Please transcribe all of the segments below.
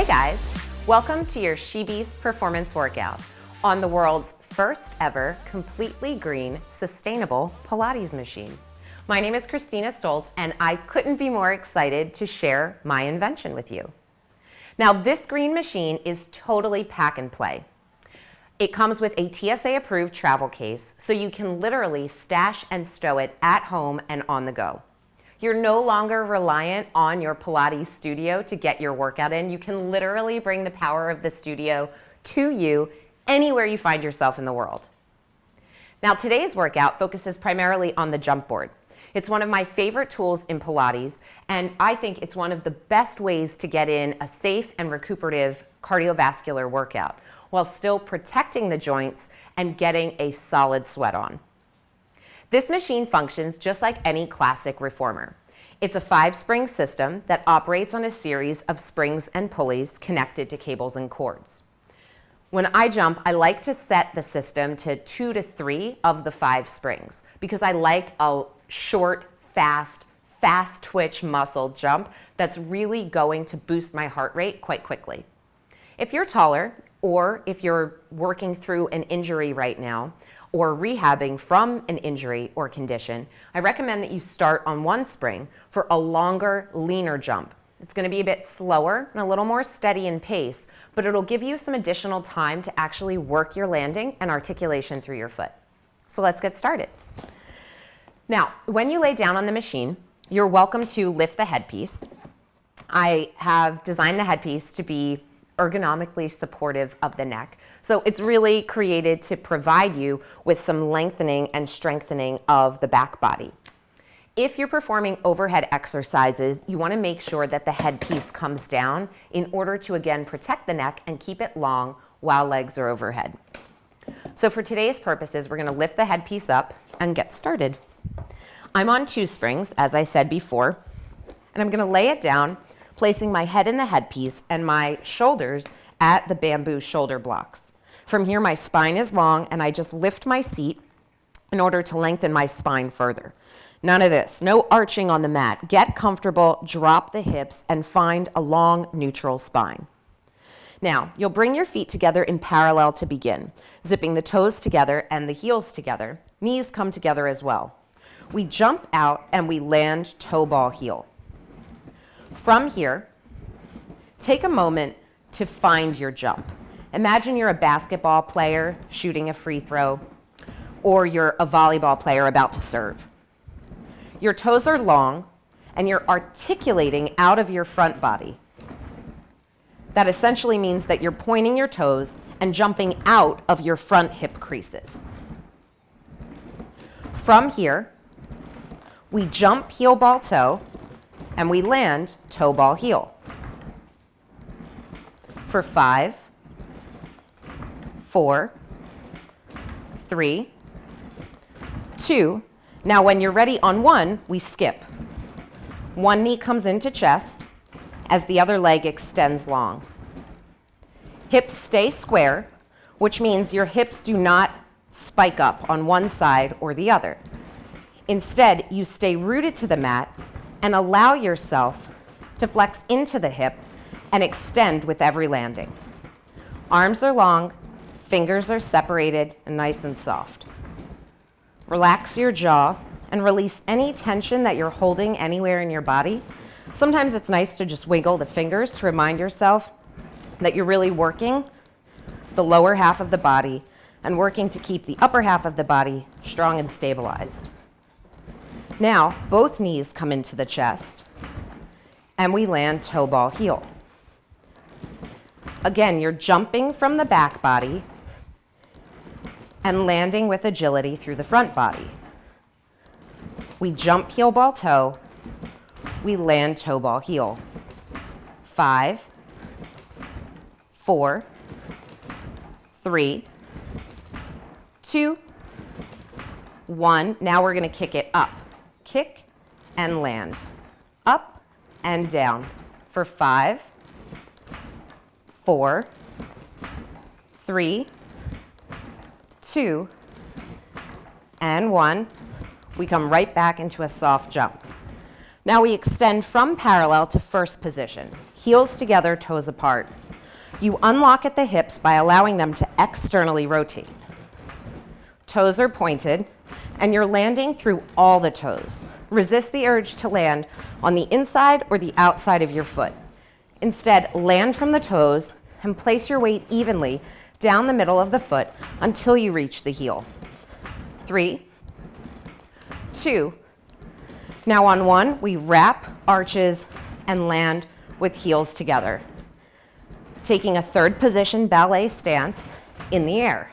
guys, welcome to your SHEBEAST performance workout on the world's first ever completely green, sustainable Pilates machine. My name is Christina Stoltz and I couldn't be more excited to share my invention with you. Now this green machine is totally pack and play. It comes with a TSA approved travel case, so you can literally stash and stow it at home and on the go. You're no longer reliant on your Pilates studio to get your workout in. You can literally bring the power of the studio to you anywhere you find yourself in the world. Now today's workout focuses primarily on the jump board. It's one of my favorite tools in Pilates, and I think it's one of the best ways to get in a safe and recuperative cardiovascular workout while still protecting the joints and getting a solid sweat on. This machine functions just like any classic reformer. It's a 5-spring system that operates on a series of springs and pulleys connected to cables and cords. When I jump, I like to set the system to 2 to 3 of the 5 springs because I like a short, fast twitch muscle jump that's really going to boost my heart rate quite quickly. If you're taller, or if you're working through an injury right now, or rehabbing from an injury or condition, I recommend that you start on 1 spring for a longer, leaner jump. It's going to be a bit slower and a little more steady in pace, but it'll give you some additional time to actually work your landing and articulation through your foot. So let's get started. Now, when you lay down on the machine, you're welcome to lift the headpiece. I have designed the headpiece to be ergonomically supportive of the neck. So it's really created to provide you with some lengthening and strengthening of the back body. If you're performing overhead exercises, you want to make sure that the headpiece comes down in order to again protect the neck and keep it long while legs are overhead. So for today's purposes, we're going to lift the headpiece up and get started. I'm on 2 springs, as I said before, and I'm going to lay it down, placing my head in the headpiece and my shoulders at the bamboo shoulder blocks. From here, my spine is long, and I just lift my seat in order to lengthen my spine further. None of this, no arching on the mat. Get comfortable, drop the hips, and find a long, neutral spine. Now, you'll bring your feet together in parallel to begin, zipping the toes together and the heels together. Knees come together as well. We jump out and we land toe ball heel. From here, take a moment to find your jump. Imagine you're a basketball player shooting a free throw, or you're a volleyball player about to serve. Your toes are long, and you're articulating out of your front body. That essentially means that you're pointing your toes and jumping out of your front hip creases. From here, we jump heel ball toe, and we land toe ball heel. For 5, 4, 3, 2. Now when you're ready on 1, we skip. 1 knee comes into chest as the other leg extends long. Hips stay square, which means your hips do not spike up on one side or the other. Instead, you stay rooted to the mat and allow yourself to flex into the hip and extend with every landing. Arms are long, fingers are separated and nice and soft. Relax your jaw and release any tension that you're holding anywhere in your body. Sometimes it's nice to just wiggle the fingers to remind yourself that you're really working the lower half of the body and working to keep the upper half of the body strong and stabilized. Now, both knees come into the chest, and we land toe ball heel. Again, you're jumping from the back body and landing with agility through the front body. We jump heel ball toe, we land toe ball heel. 5, 4, 3, 2, 1. Now we're going to kick it up. Kick and land. Up and down. For 5, 4, 3, 2, and 1. We come right back into a soft jump. Now we extend from parallel to first position. heels together, toes apart. You unlock at the hips by allowing them to externally rotate. Toes are pointed, and you're landing through all the toes. Resist the urge to land on the inside or the outside of your foot. Instead, land from the toes and place your weight evenly down the middle of the foot until you reach the heel. 3, 2. Now on 1, we wrap, arches, and land with heels together. Taking a third position ballet stance in the air.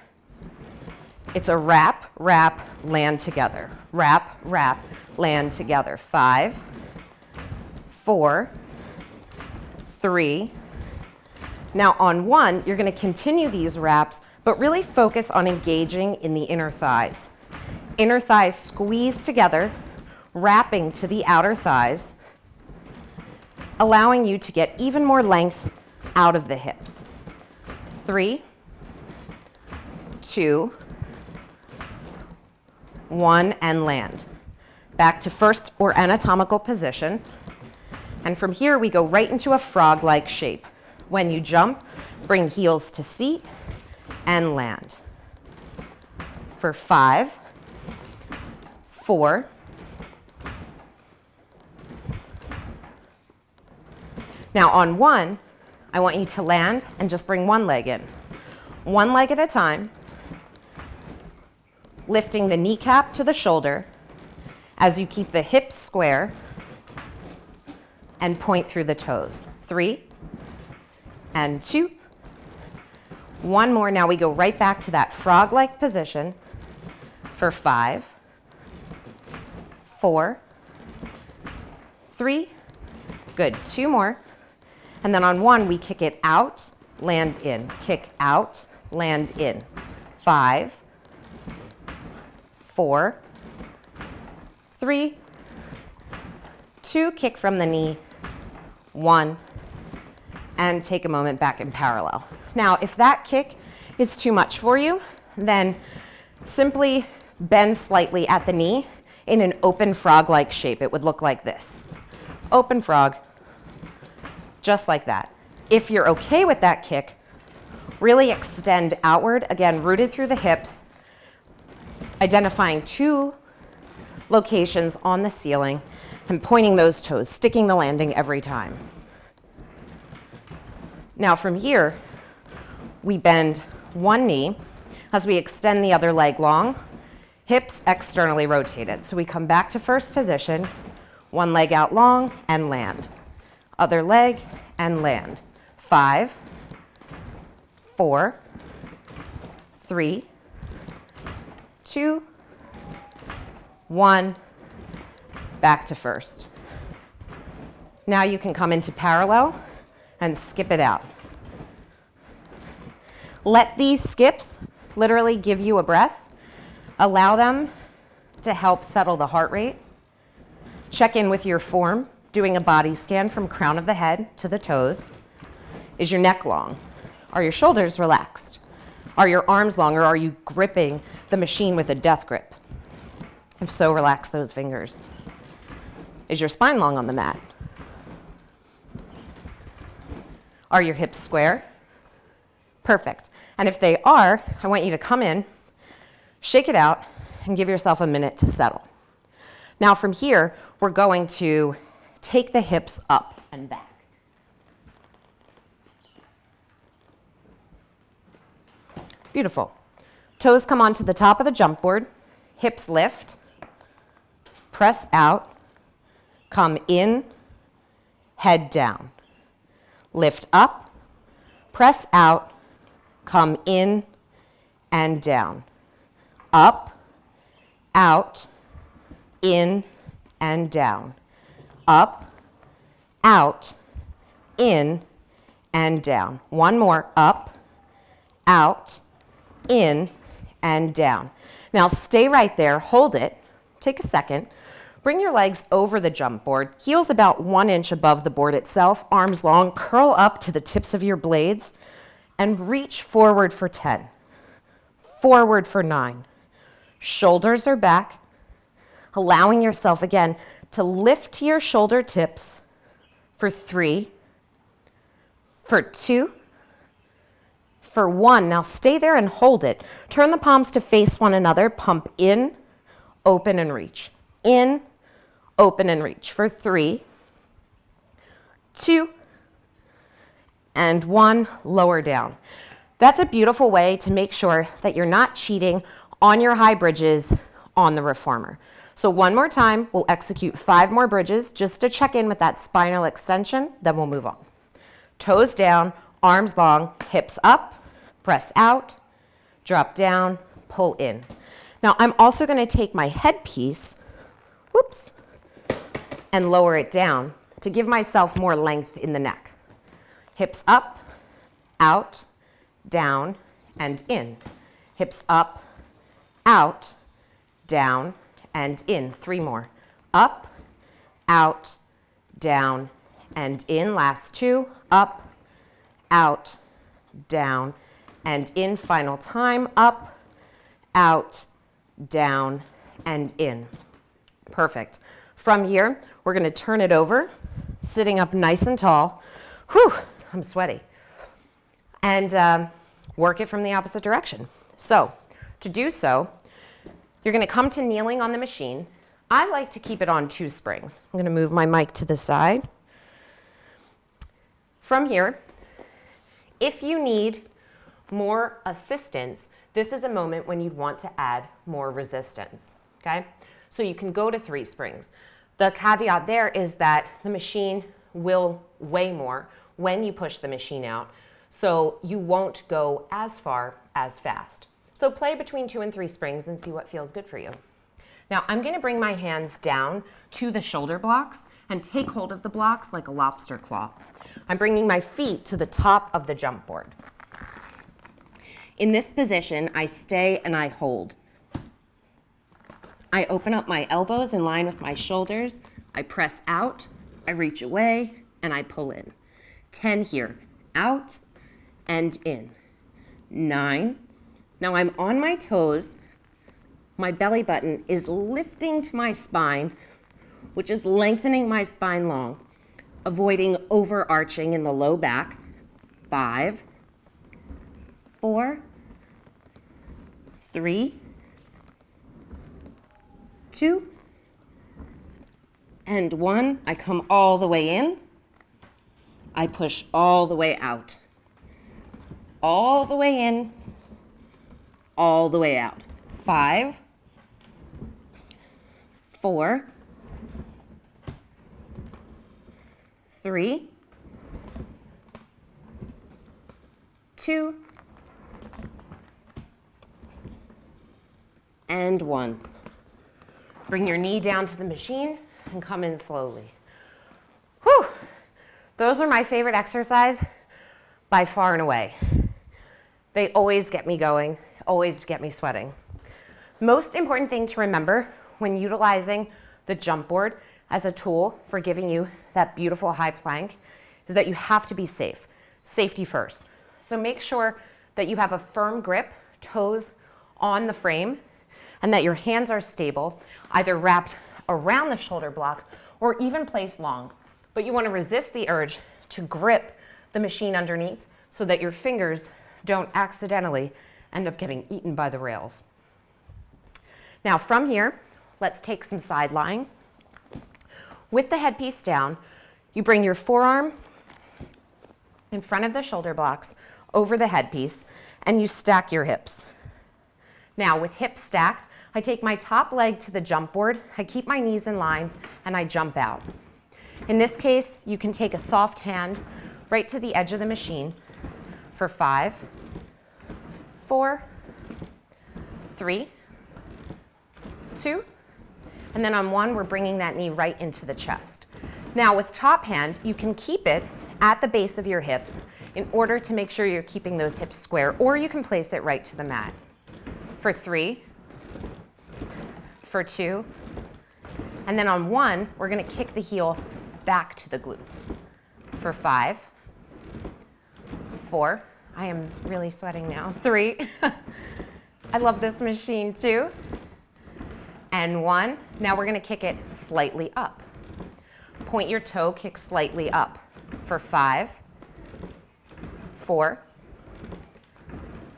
It's a wrap, wrap, land together. Wrap, wrap, land together. 5, 4, 3. Now on 1, you're going to continue these wraps, but really focus on engaging in the inner thighs. Inner thighs squeeze together, wrapping to the outer thighs, allowing you to get even more length out of the hips. 3, 2, 1, and land. Back to first or anatomical position. And from here, we go right into a frog-like shape. When you jump, bring heels to seat and land. For 5, 4. Now on 1, I want you to land and just bring one leg in. One leg at a time, lifting the kneecap to the shoulder as you keep the hips square and point through the toes. 3 and 2. One more. Now we go right back to that frog-like position for 5, 4, 3. Good. 2 more. And then on 1, we kick it out, land in. Kick out, land in. 5, 4, 3, 2, kick from the knee, 1, and take a moment back in parallel. Now, if that kick is too much for you, then simply bend slightly at the knee in an open frog-like shape. It would look like this. Open frog, just like that. If you're okay with that kick, really extend outward, again, rooted through the hips, identifying 2 locations on the ceiling and pointing those toes, sticking the landing every time. Now from here, we bend one knee as we extend the other leg long, hips externally rotated. So we come back to first position, one leg out long and land. Other leg and land. 5, 4, 3, 2, 1, back to first. Now you can come into parallel and skip it out. Let these skips literally give you a breath. Allow them to help settle the heart rate. Check in with your form, doing a body scan from crown of the head to the toes. Is your neck long? Are your shoulders relaxed? Are your arms long, or are you gripping the machine with a death grip? If so, relax those fingers. Is your spine long on the mat? Are your hips square? Perfect. And if they are, I want you to come in, shake it out, and give yourself a minute to settle. Now from here, we're going to take the hips up and back. Beautiful. Toes come onto the top of the jump board, hips lift, press out, come in, head down. Lift up, press out, come in and down. Up, out, in and down. Up, out, in and down. One more. Up, out, in and down. Now stay right there, hold it, take a second. Bring your legs over the jump board, heels about 1 inch above the board itself, arms long, curl up to the tips of your blades, and reach forward for 10, forward for 9. Shoulders are back, allowing yourself again to lift to your shoulder tips for 3, for 2, for 1. Now stay there and hold it. Turn the palms to face one another. Pump in, open and reach. In, open and reach. For 3, 2, and 1. Lower down. That's a beautiful way to make sure that you're not cheating on your high bridges on the reformer. So one more time, we'll execute 5 more bridges just to check in with that spinal extension, then we'll move on. Toes down, arms long, hips up, press out, drop down, pull in. Now I'm also going to take my headpiece, whoops, and lower it down to give myself more length in the neck. Hips up, out, down, and in. Hips up, out, down, and in. 3 more. Up, out, down, and in. Last 2. Up, out, down, and in. Final time. Up, out, down, and in. Perfect. From here, we're going to turn it over, sitting up nice and tall. Whew, I'm sweaty. And work it from the opposite direction. So to do so, you're going to come to kneeling on the machine. I like to keep it on 2 springs. I'm going to move my mic to the side. From here, if you need more assistance, this is a moment when you'd want to add more resistance, okay? So you can go to 3 springs. The caveat there is that the machine will weigh more when you push the machine out, so you won't go as far as fast. So play between 2 and 3 springs and see what feels good for you. Now I'm going to bring my hands down to the shoulder blocks and take hold of the blocks like a lobster claw. I'm bringing my feet to the top of the jump board. In this position, I stay and I hold. I open up my elbows in line with my shoulders. I press out, I reach away, and I pull in. 10 here, out and in. 9. Now I'm on my toes. My belly button is lifting to my spine, which is lengthening my spine long, avoiding overarching in the low back. 5, 4, 3, 2, and 1. I come all the way in. I push all the way out. All the way in, all the way out. 5, 4, 3, 2, and 1. Bring your knee down to the machine and come in slowly. Whew! Those are my favorite exercise by far and away. They always get me going, always get me sweating. Most important thing to remember when utilizing the jump board as a tool for giving you that beautiful high plank is that you have to be safe. Safety first. So make sure that you have a firm grip, toes on the frame, and that your hands are stable, either wrapped around the shoulder block or even placed long. But you want to resist the urge to grip the machine underneath so that your fingers don't accidentally end up getting eaten by the rails. Now from here, let's take some side lying. With the headpiece down, you bring your forearm in front of the shoulder blocks over the headpiece and you stack your hips. Now with hips stacked, I take my top leg to the jump board, I keep my knees in line, and I jump out. In this case, you can take a soft hand right to the edge of the machine for 5, 4, 3, 2, and then on 1, we're bringing that knee right into the chest. Now with top hand, you can keep it at the base of your hips in order to make sure you're keeping those hips square, or you can place it right to the mat. For 3, for 2, and then on 1, we're going to kick the heel back to the glutes. For 5, 4, I am really sweating now. 3, I love this machine too. And 1, now we're going to kick it slightly up. Point your toe, kick slightly up. For 5, 4,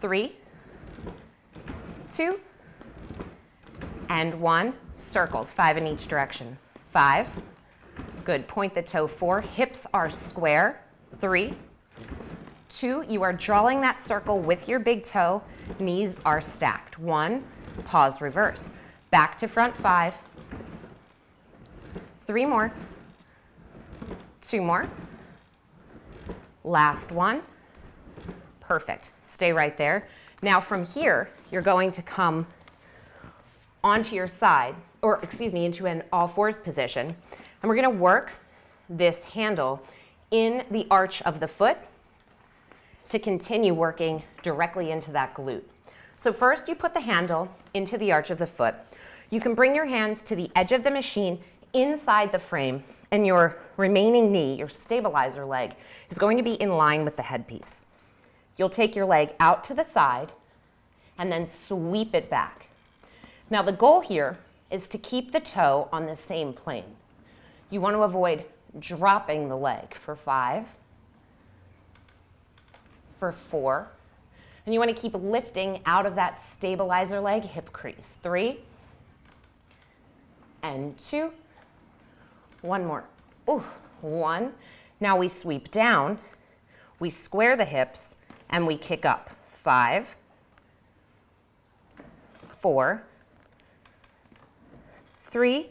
3, 2, and 1. Circles, 5 in each direction. 5. Good. Point the toe. 4. Hips are square. 3, 2. You are drawing that circle with your big toe. Knees are stacked. 1. Pause, reverse. Back to front. 5. 3 more. 2 more. Last one. Perfect. Stay right there. Now from here, you're going to come onto your side, or excuse me, into an all fours position. And we're going to work this handle in the arch of the foot to continue working directly into that glute. So first you put the handle into the arch of the foot. You can bring your hands to the edge of the machine inside the frame, and your remaining knee, your stabilizer leg, is going to be in line with the headpiece. You'll take your leg out to the side and then sweep it back. Now the goal here is to keep the toe on the same plane. You want to avoid dropping the leg for 5, for 4, and you want to keep lifting out of that stabilizer leg hip crease. 3, and 2, 1 more. Ooh, 1. Now we sweep down, we square the hips, and we kick up. 5, 4, 3,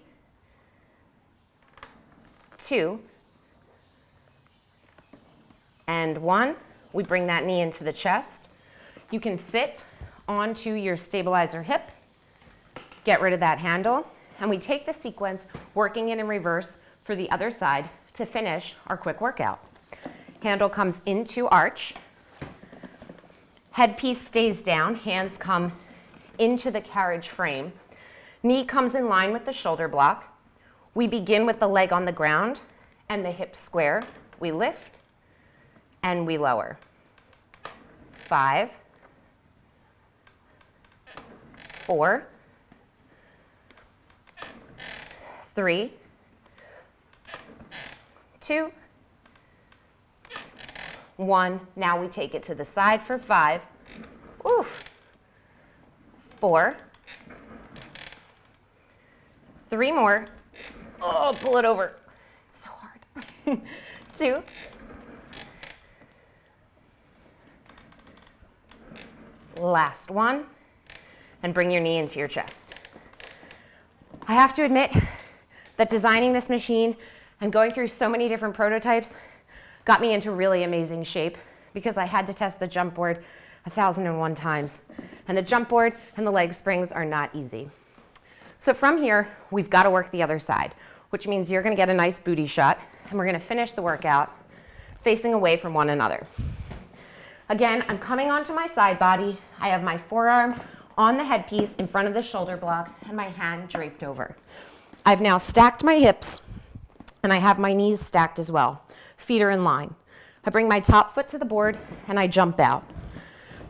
2, and 1. We bring that knee into the chest. You can sit onto your stabilizer hip, get rid of that handle, and we take the sequence working it in reverse for the other side to finish our quick workout. Handle comes into arch. Headpiece stays down, hands come into the carriage frame. Knee comes in line with the shoulder block. We begin with the leg on the ground and the hips square. We lift and we lower. 5, 4, 3, 2, 1. Now we take it to the side for 5. Oof. 4, 3 more. Oh, pull it over. It's so hard. 2, 1. Last one. And bring your knee into your chest. I have to admit that designing this machine and going through so many different prototypes got me into really amazing shape because I had to test the jump board 1,001 times. And the jump board and the leg springs are not easy. So from here, we've got to work the other side, which means you're going to get a nice booty shot, and we're going to finish the workout facing away from one another. Again, I'm coming onto my side body. I have my forearm on the headpiece in front of the shoulder block and my hand draped over. I've now stacked my hips, and I have my knees stacked as well. Feet are in line. I bring my top foot to the board and I jump out.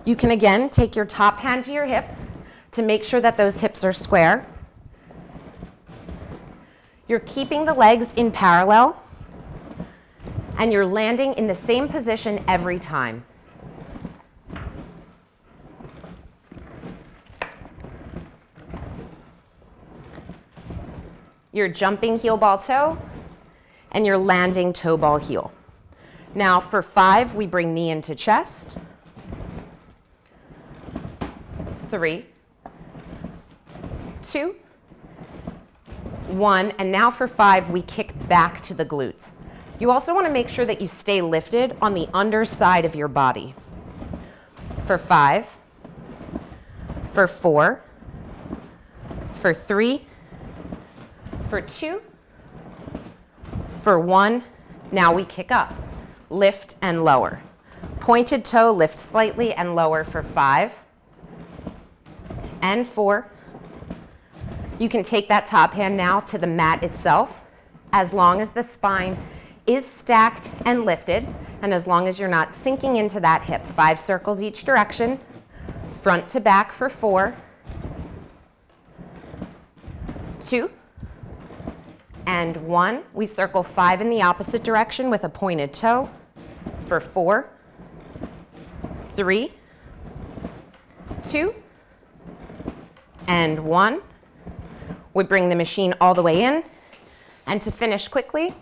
You can again take your top hand to your hip to make sure that those hips are square. You're keeping the legs in parallel and you're landing in the same position every time. You're jumping heel ball toe and you're landing toe ball heel. Now for 5, we bring knee into chest. 3, 2, 1, and now for 5, we kick back to the glutes. You also want to make sure that you stay lifted on the underside of your body. For 5, for 4, for 3, for 2, for 1. Now we kick up, lift and lower. Pointed toe, lift slightly and lower for 5 and 4. You can take that top hand now to the mat itself, as long as the spine is stacked and lifted, and as long as you're not sinking into that hip. 5 circles each direction, front to back for 4, 2, and 1. We circle 5 in the opposite direction with a pointed toe for 4, 3, 2, and 1. We bring the machine all the way in. And to finish quickly,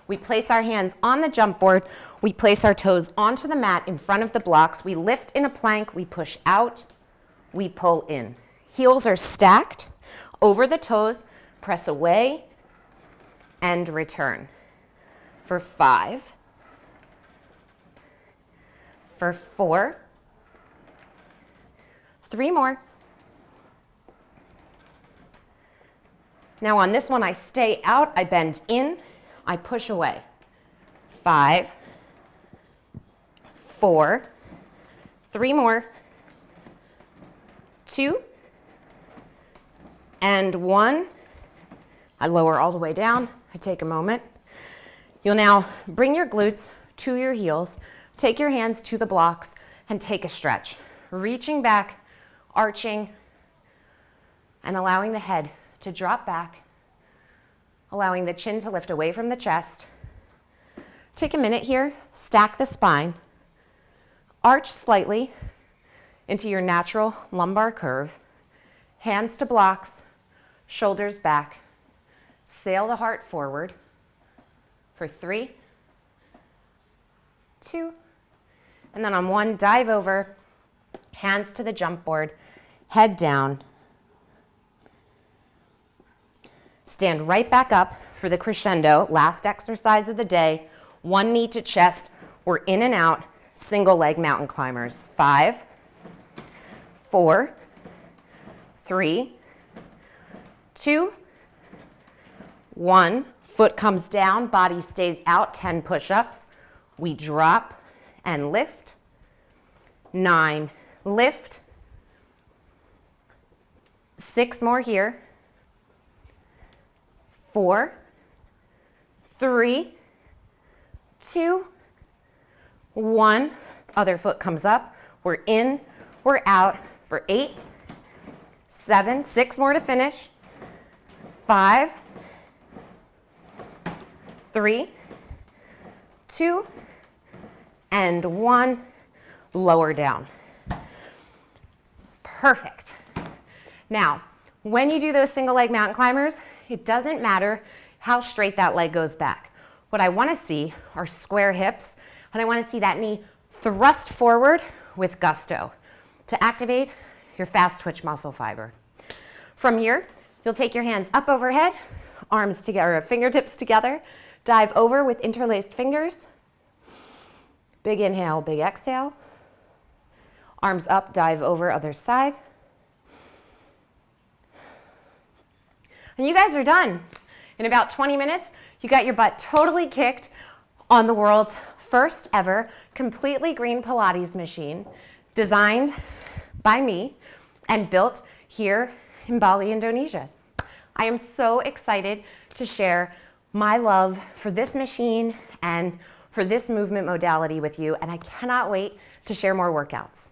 we place our hands on the jump board. We place our toes onto the mat in front of the blocks. We lift in a plank. We push out. We pull in. Heels are stacked over the toes. Press away and return. For 5. For 4. 3 more. Now on this one, I stay out, I bend in, I push away. 5, 4, 3 more, 2, and 1. I lower all the way down, I take a moment. You'll now bring your glutes to your heels, take your hands to the blocks, and take a stretch. Reaching back, arching, and allowing the head to drop back, allowing the chin to lift away from the chest. Take a minute here, stack the spine, arch slightly into your natural lumbar curve, hands to blocks, shoulders back, sail the heart forward for 3, 2, and then on 1, dive over, hands to the jump board, head down. Stand right back up for the crescendo, last exercise of the day. 1 knee to chest. We're in and out, single leg mountain climbers. 5, 4, 3, 2, 1. Foot comes down, body stays out, 10 push-ups. We drop and lift. 9, lift. 6 more here. 4, 3, 2, 1. Other foot comes up. We're in, we're out for 8, 7, 6 more to finish. 5, 3, 2, and 1. Lower down. Perfect. Now, when you do those single leg mountain climbers, it doesn't matter how straight that leg goes back. What I want to see are square hips, and I want to see that knee thrust forward with gusto to activate your fast twitch muscle fiber. From here, you'll take your hands up overhead, arms together, fingertips together, dive over with interlaced fingers. Big inhale, big exhale. Arms up, dive over, other side. And you guys are done. In about 20 minutes, you got your butt totally kicked on the world's first ever completely green Pilates machine, designed by me and built here in Bali, Indonesia. I am so excited to share my love for this machine and for this movement modality with you, and I cannot wait to share more workouts.